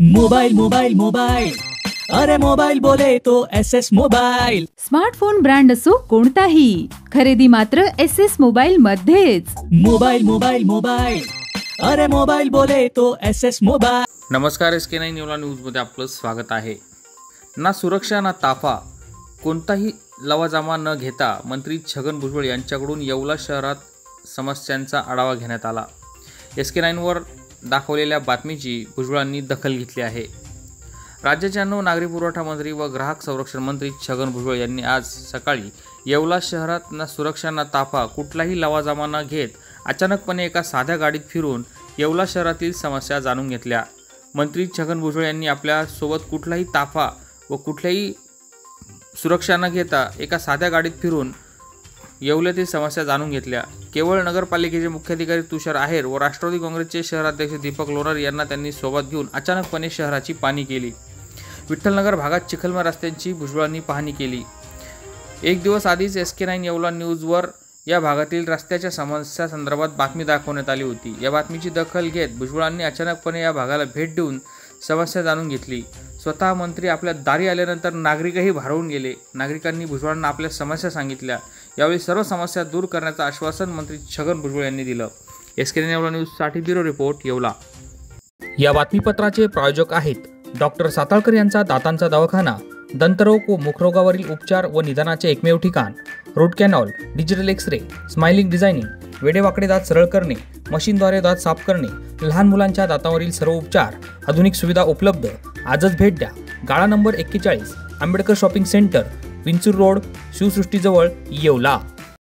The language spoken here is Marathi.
मोबाइल मोबाइल मोबाइल, अरे मोबाइल बोले तो SS मोबाइल। स्मार्टफोन ब्रँड असो कोणताही, खरेदी मात्र SS मोबाइल मध्येच। मोबाइल मोबाइल मोबाइल, अरे मोबाइल बोले तो SS मोबाइल। नमस्कार, SK9 येवला न्यूजमध्ये आपलं स्वागत आहे। ना सुरक्षा ना ताफा, कोणताही लवाजमा न घेता मंत्री छगन भुजबळ यांच्याकडून येवला शहरात समस्यांचा आढावा घेण्यात आला। SK9 वर दाखवलेल्या बातमीची भुजबळांनी दखल घेतली आहे। राज्याचे अन्न व नागरी पुरवठा मंत्री व ग्राहक संरक्षण मंत्री छगन भुजबळ यांनी आज सकाळी येवला शहरात ना सुरक्षा ना ताफा, कुठलाही लवाजमा न घेत अचानकपणे एका साध्या गाडीत फिरून येवला शहरातील समस्या जाणून घेतल्या। मंत्री छगन भुजबळ यांनी आपल्या सोबत कुठलाही ताफा व कुठल्याही सुरक्षा न घेता एका साध्या गाडीत फिरून येवल्यातील समस्या जाणून घेतल्या। केवळ नगरपालिकेचे मुख्याधिकारी तुषार आहेर व राष्ट्रवादी काँग्रेसचे शहराध्यक्ष दीपक लोणार यांना त्यांनी सोबत घेऊन अचानकपणे शहराची पाहणी केली। विठ्ठलनगर भागात चिखलमय रस्त्यांची भुजबळांनी पाहणी केली। एक दिवस आधीच SK9 येवला न्यूजवर या भागातील रस्त्याच्या समस्या संदर्भात बातमी दाखवण्यात आली होती। या बातमीची दखल घेत भुजबळांनी अचानकपणे या भागाला भेट देऊन समस्या जाणून घेतली। स्वतः मंत्री आपल्या दारी आल्यानंतर नागरिकही भारावून गेले। नागरिकांनी भुजबळांना आपल्या समस्या सांगितल्या। यावेळी सर्व समस्या दूर करण्याचं आश्वासन मंत्री छगन भुजबळ यांनी दिलं। SK9 येवला न्यूजसाठी ब्युरो रिपोर्ट येवला। या बातमीपत्राचे प्रायोजक आहेत डॉक्टर साताळकर यांचा दातांचा दवाखाना, दंतरोग व मुखरोगावरील उपचार व निदानाचे एकमेव ठिकाण। Root canal, digital x-ray, smiling designing, वेडेवाकडे दात सरळ करणे, मशीनद्वारे दात साफ करणे, लहान मुलांच्या दातांवरील सर्व उपचार, आधुनिक सुविधा उपलब्ध। आजच भेट द्या। गाळा number 41, Ambedkar shopping centre, Vinchur road, शिवसृष्टीजवळ, येवला।